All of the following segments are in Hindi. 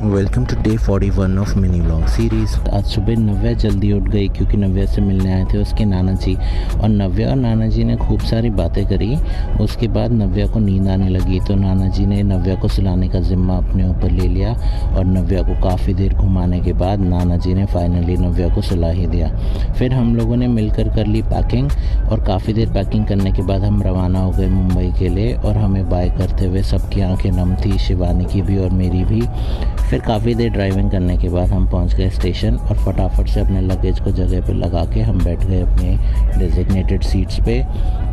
Welcome to day 41 of mini vlog series. आज सुबह नव्या जल्दी उठ गई क्योंकि नव्या से मिलने आए थे उसके नाना जी, और नव्या और नाना जी ने खूब सारी बातें करी। उसके बाद नव्या को नींद आने लगी तो नाना जी ने नव्या को सुलाने का जिम्मा अपने ऊपर ले लिया, और नव्या को काफ़ी देर घुमाने के बाद नाना जी ने फाइनली नव्या को सुला ही दिया। फिर हम लोगों ने मिलकर कर ली पैकिंग, और काफ़ी देर पैकिंग करने के बाद हम रवाना हो गए मुंबई के लिए। और हमें बाय करते हुए सबकी आंखें नम थी, शिवानी की भी और मेरी भी। फिर काफ़ी देर ड्राइविंग करने के बाद हम पहुंच गए स्टेशन, और फटाफट से अपने लगेज को जगह पे लगा के हम बैठ गए अपने डेजिग्नेटेड सीट्स पे।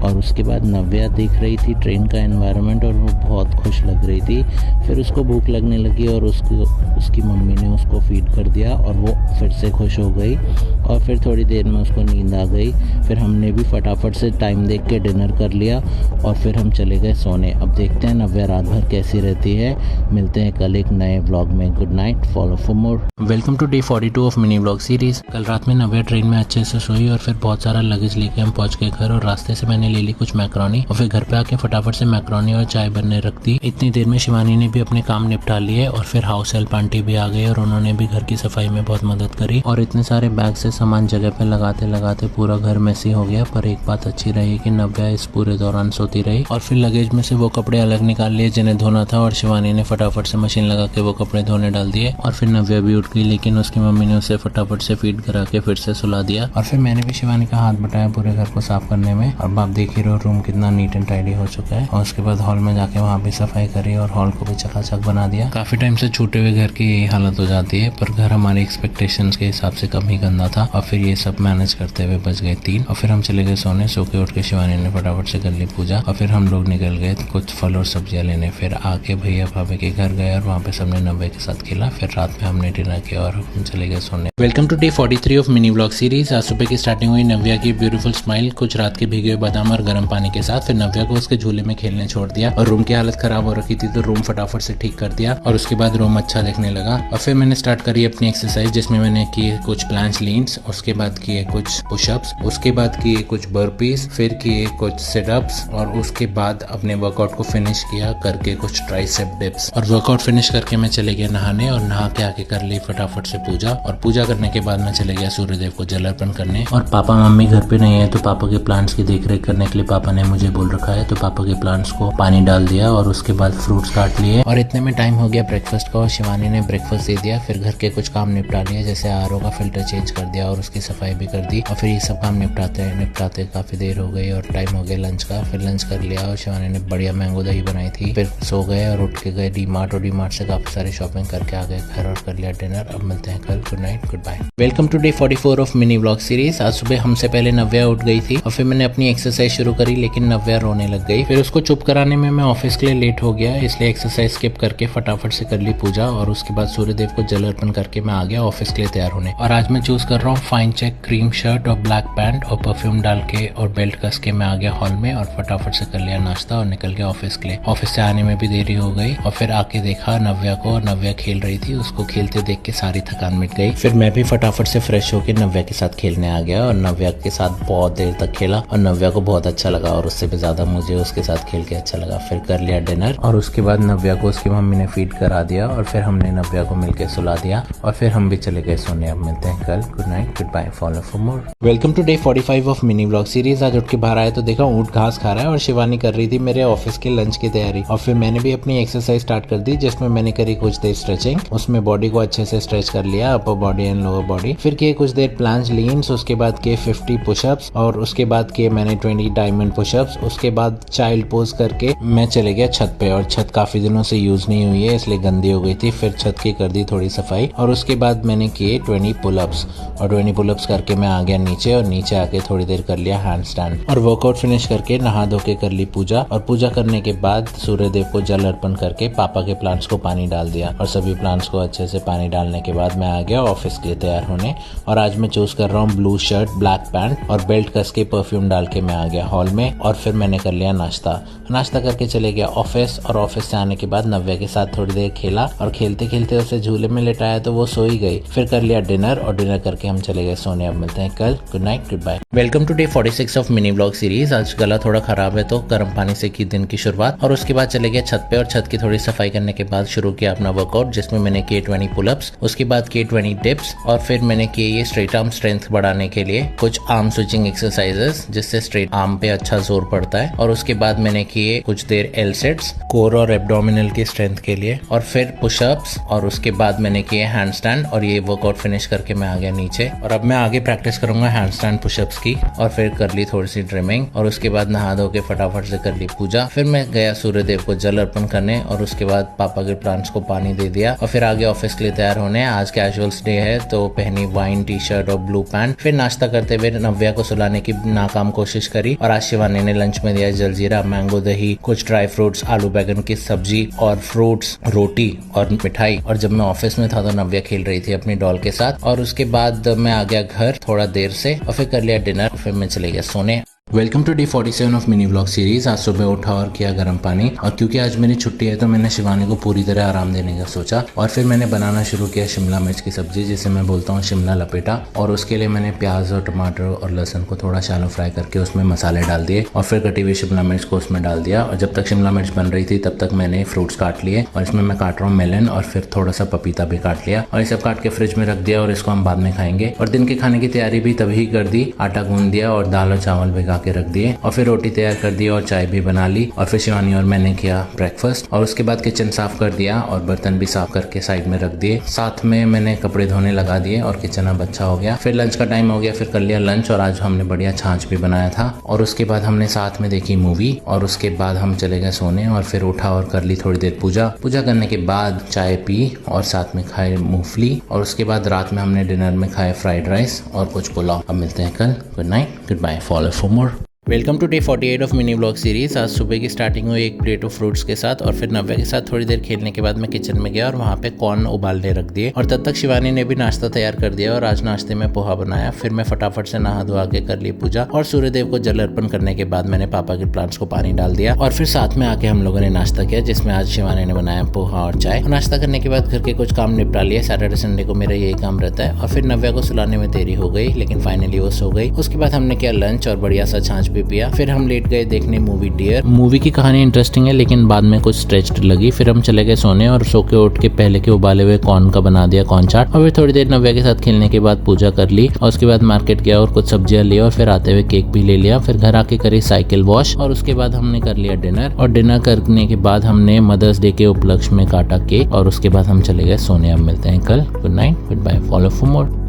और उसके बाद नव्या देख रही थी ट्रेन का एनवायरनमेंट, और वो बहुत खुश लग रही थी। फिर उसको भूख लगने लगी और उसकी मम्मी ने उसको फीड कर दिया, और वो फिर से खुश हो गई। और फिर थोड़ी देर में उसको नींद आ गई। फिर हमने भी फटाफट से टाइम देख के डिनर कर लिया, और फिर हम चले गए सोने। अब देखते हैं नव्या रात भर कैसी रहती है। मिलते हैं कल एक नए व्लॉग में। Good night, follow for more. Welcome to day 42 of mini vlog series. कल रात में नव्या ट्रेन में अच्छे से सोई, और फिर बहुत सारा लगेज लेके हम पहुंच गए घर। और रास्ते से मैंने ले ली कुछ मैक्रोनी, और फिर घर पे आके फटाफट से मैक्रोनी और चाय बनने रख दी। इतनी देर में शिवानी ने भी अपने काम निपटा लिए, और फिर हाउस हेल्प आंटी भी आ गई और उन्होंने भी घर की सफाई में बहुत मदद करी। और इतने सारे बैग से सामान जगह पे लगाते लगाते पूरा घर मैसी हो गया। पर एक बात अच्छी रही कि नव्या इस पूरे दौरान सोती रही। और फिर लगेज में से वो कपड़े अलग निकाल लिए जिन्हें धोना था, और शिवानी ने फटाफट से मशीन लगा के वो कपड़े धोने डाल दिए। और फिर नव्या भी उठ गई, लेकिन उसकी मम्मी ने उसे फटाफट से फीड करा के फिर से सुला दिया। और फिर मैंने भी शिवानी का हाथ बटाया पूरे घर को साफ करने में। और आप देख ही रहो रूम कितना नीट एंड टाइडी हो चुका है। और उसके बाद हॉल में जाके वहाँ भी सफाई करी और हॉल को भी चकाचक बना दिया। काफी टाइम से छूटे हुए घर की यही हालत हो जाती है, पर घर हमारे एक्सपेक्टेशंस के हिसाब से कम ही गंदा था। और फिर ये सब मैनेज करते हुए बज गए 3, और फिर हम चले गए सोने। सो के उठ के शिवानी ने फटाफट से कर ली पूजा, और फिर हम लोग निकल गए कुछ फल और सब्जियां लेने। फिर आके भैया भाभी के घर गए और वहाँ पे सबने नव्या के साथ खेला। फिर रात में हमने डिनर किया और हम चले गए सोने। Welcome to day 43 of mini vlog series. आज सुबह की स्टार्टिंग हुई नव्या की ब्यूटीफुल स्माइल कुछ रात के भीगे हुए बादाम और गर्म पानी के साथ। फिर नव्या को उसके झूले में खेलने छोड़ दिया, और रूम की हालत खराब हो रखी थी तो रूम फटाफट से ठीक कर दिया। और उसके बाद रूम अच्छा दिखने लगा। और फिर मैंने स्टार्ट करी अपनी एक्सरसाइज, जिसमें मैंने किए कुछ प्लांक्स लीन्स, उसके बाद किए कुछ पुशअप्स, उसके बाद किए कुछ बर्पीज, फिर किए कुछ सिटअप्स, और उसके बाद अपने वर्कआउट को फिनिश किया करके कुछ ट्राइसेप डिप्स। और वर्कआउट फिनिश करके मैं चले गया नहाने, और नहा के आके कर ली फटाफट से पूजा। और पूजा करने के बाद मैं चले गया सूर्यदेव को जल अर्पण करने। और पापा मम्मी घर पे नहीं है तो पापा के प्लांट्स की देखरेख करने के लिए पापा ने मुझे बोल रखा है, तो पापा के प्लांट्स को पानी डाल दिया, और उसके बाद फ्रूट्स काट लिए। और इतने में टाइम हो गया ब्रेकफास्ट का, और शिवानी ने ब्रेकफास्ट दे दिया। फिर घर के कुछ काम निपटा लिए, जैसे आरओ का फिल्टर चेंज कर दिया और उसकी सफाई भी कर दी। और फिर ये सब काम निपटाते काफी देर हो गई, और टाइम हो गया लंच का। फिर लंच कर लिया, और शिवानी ने बढ़िया मैंगो दही बनाई थी। फिर सो गए और उठ के गए डीमार्ट, और डीमार्ट से काफी सारी शॉपिंग करके आ गए घर और कर लिया डिनर। अब मिलते हैं कल। Good night, goodbye. Welcome to day 44 of mini vlog series. आज सुबह हमसे पहले नव्या उठ गई थी, और फिर मैंने अपनी एक्सरसाइज शुरू करी, लेकिन नव्या रोने लग गई। फिर उसको चुप कराने में मैं ऑफिस के लिए लेट हो गया, इसलिए एक्सरसाइज स्किप करके फटाफट से कर ली पूजा। और उसके बाद सूर्यदेव को जल अर्पण करके मैं आ गया ऑफिस के लिए तैयार होने। और आज मैं चूज कर रहा हूँ फाइन चेक क्रीम शर्ट और ब्लैक पैंट, और परफ्यूम डाल के और बेल्ट कस के मैं आ गया हॉल में, और फटाफट से कर लिया नाश्ता और निकल गया ऑफिस के लिए। ऑफिस से आने में भी देरी हो गई, और फिर आके देखा नव्या को, और नव्या खेल रही थी। उसको खेलते देख के सारी थकान मिट गई। फिर मैं भी फटाफट से फ्रेश होकर नव्या के साथ खेलने आ गया, और नव्या के साथ बहुत देर तक खेला, और नव्या को बहुत अच्छा लगा, और उससे भी ज्यादा मुझे उसके साथ खेल के अच्छा लगा। फिर कर लिया डिनर, और उसके बाद नव्या को उसकी मम्मी ने फीड करा दिया, और फिर हमने नव्या को मिलकर सुला दिया, और फिर हम भी चले गए सोने। अब मिलते हैं कल। Good night, goodbye, follow for more. Welcome to day 45 of mini vlog series. आज उठ के बाहर आए तो देखा ऊंट घास खा रहा है, और शिवानी कर रही थी मेरे ऑफिस के लंच की तैयारी। और फिर मैंने भी अपनी एक्सरसाइज स्टार्ट कर दी, जिसमें मैंने करी कुछ देर स्ट्रेचिंग। उसमें बॉडी को अच्छे से स्ट्रेच कर लिया, upper body and lower body. फिर किए कुछ देर प्लांक्स लीन्स, उसके बाद किए 50 पुशअप्स, और उसके बाद किए मैंने 20 डायमंड पुशअप्स। उसके बाद चाइल्ड पोज करके मैं चले गया छत पे, और छत काफी दिनों से यूज नहीं हुई है इसलिए गंदी हो गई थी। फिर छत की कर दी थोड़ी सफाई, और उसके बाद मैंने किए 20 पुलअप्स, और 20 पुलअप्स करके मैं आ गया नीचे, और नीचे आके थोड़ी देर कर लिया हैंड स्टैंड। और वर्कआउट फिनिश करके नहा धो के कर ली पूजा, और पूजा करने के बाद सूर्यदेव को जल अर्पण करके पापा के प्लांट्स को पानी डाल दिया। और सभी प्लांट्स को अच्छे से पानी डालने के बाद मैं आ गया ऑफिस के लिए तैयार होने। और आज मैं चूज कर रहा हूँ ब्लू शर्ट, ब्लैक पैंट और बेल्ट कस के परफ्यूम डाल के मैं आ गया हॉल में और फिर मैंने कर लिया नाश्ता करके चले गया ऑफिस। और ऑफिस से आने के बाद नव्या के साथ थोड़ी देर खेला और खेलते खेलते उसे झूले में लेटाया तो वो सो ही गई। फिर कर लिया डिनर और डिनर करके हम चले गए सोने। अब मिलते हैं कल। Good night, goodbye. Welcome to day 46 of mini vlog series. आज गला थोड़ा खराब है तो गर्म पानी से की दिन की शुरुआत और उसके बाद चले गए छत पे और छत की थोड़ी सफाई करने के बाद शुरू किया अपना वर्कआउट, जिसमें मैंने किए 20 पुलअप्स, उसके बाद किए 20 डिप्स और फिर मैंने किए ये स्ट्रेट आर्म स्ट्रेंथ बढ़ाने के लिए कुछ आर्म स्विचिंग एक्सरसाइजेस जिससे स्ट्रेट आर्म पे अच्छा जोर पड़ता है। और उसके बाद मैंने किए कुछ देर एल सेट्स कोर और एब्डोमिनल की स्ट्रेंथ के लिए और फिर पुशअप्स और उसके बाद मैंने किए हैंड स्टैंड। और ये वर्कआउट फिनिश करके मैं आ गया नीचे और अब मैं आगे प्रैक्टिस करूंगा हैंड स्टैंड पुशअप्स की। और फिर कर ली थोड़ी सी ट्रिमिंग और उसके बाद नहा धो के फटाफट से कर ली पूजा। फिर मैं गया सूर्यदेव को जल अर्पण करने और उसके बाद पापा के प्लांट्स को पानी दे दिया और फिर आगे ऑफिस के लिए तैयार होने। आज कैजुअल्स डे है तो पहनी वाइन टी शर्ट और ब्लू पैंट। फिर नाश्ता करते हुए नव्या को सुलाने की नाकाम कोशिश करी और आज शिवानी ने लंच में दिया जलजीरा, मैंगो दही, कुछ ड्राई फ्रूट्स, आलू बैगन की सब्जी और फ्रूट्स, रोटी और मिठाई। और जब मैं ऑफिस में था तो नव्या खेल रही थी अपनी डॉल के साथ। और उसके बाद मैं आ गया घर थोड़ा देर से और फिर कर लिया डिनर। फिर मैं चले गया सोने। Welcome to day 47 of mini vlog series. आज सुबह उठा और किया गर्म पानी और क्योंकि आज मेरी छुट्टी है तो मैंने शिवानी को पूरी तरह आराम देने का सोचा और फिर मैंने बनाना शुरू किया शिमला मिर्च की सब्जी, जिसे मैं बोलता हूँ शिमला लपेटा। और उसके लिए मैंने प्याज और टमाटर और लहसुन को थोड़ा शैलो फ्राई करके उसमें मसाले डाल दिए और फिर कटी हुई शिमला मिर्च को उसमें डाल दिया। और जब तक शिमला मिर्च बन रही थी तब तक मैंने फ्रूट्स काट लिए और इसमें मैं काट रहा हूँ मेलन और फिर थोड़ा सा पपीता भी काट लिया और ये सब काट के फ्रिज में रख दिया और इसको हम बाद में खाएंगे। और दिन के खाने की तैयारी भी तभी कर दी, आटा गूंद दिया और दाल और चावल भिगा के रख दिए और फिर रोटी तैयार कर दी और चाय भी बना ली। और फिर शिवानी और मैंने किया ब्रेकफास्ट और उसके बाद किचन साफ कर दिया और बर्तन भी साफ करके साइड में रख दिए। साथ में मैंने कपड़े धोने लगा दिए और किचन अब अच्छा हो गया। फिर लंच का टाइम हो गया, फिर कर लिया लंच और आज हमने बढ़िया छाछ भी बनाया था। और उसके बाद हमने साथ में देखी मूवी और उसके बाद हम चले गए सोने और फिर उठा और कर ली थोड़ी देर पूजा करने के बाद चाय पी और साथ में खाए मूंगफली। और उसके बाद रात में हमने डिनर में खाए फ्राइड राइस और कुछ पुलाव। अब मिलते हैं कल। Good night, goodbye, follow for more. Welcome to day 48 of mini vlog series. आज सुबह की स्टार्टिंग हुई एक प्लेट ऑफ फ्रूट्स के साथ और फिर नव्या के साथ थोड़ी देर खेलने के बाद मैं किचन में गया और वहाँ पे कॉर्न उबालने रख दिए और तब तक शिवानी ने भी नाश्ता तैयार कर दिया और आज नाश्ते में पोहा बनाया। फिर मैं फटाफट से नहा धोआ के कर ली पूजा और सूर्यदेव को जल अर्पण करने के बाद मैंने पापा के प्लांट्स को पानी डाल दिया और फिर साथ में आके हम लोगों ने नाश्ता किया, जिसमें आज शिवानी ने बनाया पोहा और चाय। नाश्ता करने के बाद घर के कुछ काम निपटा लिए। सैटरडे संडे को मेरा यही काम रहता है। और फिर नव्या को सुलाने में देरी हो गई लेकिन फाइनली वो सो गई। उसके बाद हमने किया लंच और बढ़िया सा छाछ भी पिया। फिर हम लेट गए देखने मूवी डियर। मूवी की कहानी इंटरेस्टिंग है लेकिन बाद में कुछ स्ट्रेच्ड लगी। फिर हम चले गए सोने और सो के उठ के पहले के उबाले हुए कॉर्न का बना दिया कॉर्न चाट और फिर थोड़ी देर नव्या के साथ खेलने के बाद पूजा कर ली और उसके बाद मार्केट गया और कुछ सब्जियां ली और फिर आते हुए केक भी ले लिया। फिर घर आके करी साइकिल वॉश और उसके बाद हमने कर लिया डिनर और डिनर करने के बाद हमने मदर्स डे के उपलक्ष्य में काटा केक और उसके बाद हम चले गए सोने। अब मिलते हैं कल। Good night, goodbye, follow for more.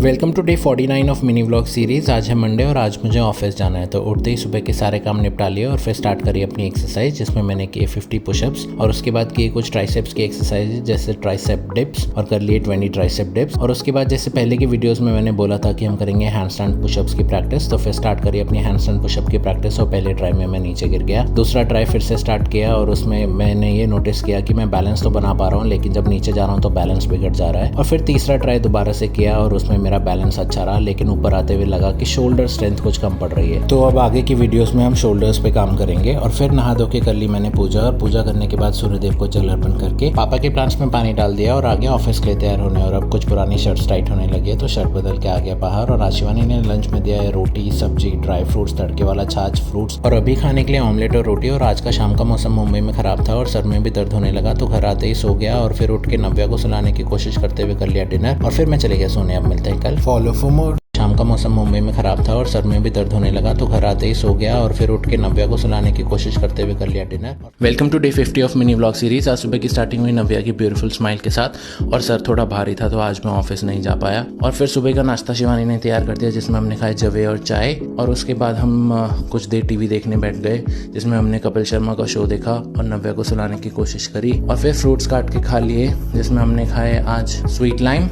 Welcome to day 49 of mini vlog series. आज है मंडे और आज मुझे ऑफिस जाना है तो उठते ही सुबह के सारे काम निपटा लिए और फिर स्टार्ट करी अपनी एक्सरसाइज, जिसमें मैंने किए 50 पुशअप्स और उसके बाद किए कुछ ट्राइसेप्स की एक्सरसाइज जैसे ट्राइसेप डिप्स और कर लिए 20 ट्राइसेप डिप्स। और उसके बाद जैसे पहले की वीडियोस में मैंने बोला था कि हम करेंगे हैंड स्टैंड पुशअप्स की प्रैक्टिस, तो फिर स्टार्ट करी अपनी हैंड स्टैंड पुशअप की प्रैक्टिस और पहले ट्राई में मैं नीचे गिर गया। दूसरा ट्राई फिर से स्टार्ट किया और उसमें मैंने ये नोटिस किया कि मैं बैलेंस तो बना पा रहा हूँ लेकिन जब नीचे जा रहा हूँ तो बैलेंस बिगड़ जा रहा है। और फिर तीसरा ट्राई दोबारा से किया और उसमें मेरा बैलेंस अच्छा रहा लेकिन ऊपर आते हुए लगा कि शोल्डर स्ट्रेंथ कुछ कम पड़ रही है। तो अब आगे की वीडियोस में हम शोल्डर्स पे काम करेंगे। और फिर नहा धो के कर ली मैंने पूजा और पूजा करने के बाद सूर्यदेव को जल अर्पण करके पापा के प्लांट्स में पानी डाल दिया और आगे ऑफिस के लिए तैयार होने। और अब कुछ पुरानी शर्ट्स टाइट होने लगी तो शर्ट बदल के आ गया बाहर। और शिवानी ने लंच में दिया है रोटी, सब्जी, ड्राई फ्रूट्स, तड़के वाला छाछ, फ्रूट्स और अभी खाने के लिए ऑमलेट और रोटी। और आज का शाम का मौसम मुंबई में खराब था और सर में भी दर्द होने लगा तो घर आते ही सो गया और फिर उठ के नव्या को सुलाने की कोशिश करते हुए कर लिया डिनर और फिर मैं चले गया सोने। अब मिलते हैं कल। फॉलो फॉर मोर। शाम का मौसम मुंबई में खराब था और सर में भी दर्द होने लगा तो घर आते ही सो गया और फिर उठ के नव्या को सुलाने की कोशिश करते हुए कर लिया dinner. Welcome to day 50 of mini vlog series. आज सुबह की स्टार्टिंग हुई नव्या की ब्यूटीफुल स्माइल के साथ और सर थोड़ा भारी था तो आज मैं ऑफिस नहीं जा पाया। और फिर सुबह का नाश्ता शिवानी ने तैयार कर दिया जिसमें हमने खाए जवे और चाय। और उसके बाद हम कुछ देर टीवी देखने बैठ गए जिसमें हमने कपिल शर्मा का शो देखा और नव्या को सुलाने की कोशिश करी। और फिर फ्रूट्स काट के खा लिए जिसमें हमने खाए आज स्वीट लाइम,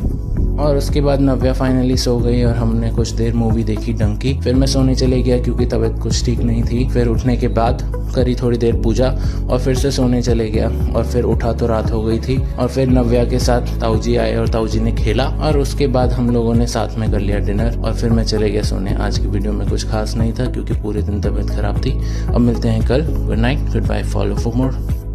और उसके बाद नव्या फाइनली सो गई और हमने कुछ देर मूवी देखी डंकी। फिर मैं सोने चले गया क्योंकि तबीयत कुछ ठीक नहीं थी। फिर उठने के बाद करी थोड़ी देर पूजा और फिर से सोने चले गया और फिर उठा तो रात हो गई थी। और फिर नव्या के साथ ताऊजी आए और ताऊजी ने खेला और उसके बाद हम लोगों ने साथ में कर लिया डिनर और फिर मैं चले गया सोने। आज की वीडियो में कुछ खास नहीं था क्योंकि पूरे दिन तबीयत खराब थी। अब मिलते हैं कल। Good night, goodbye, follow for more.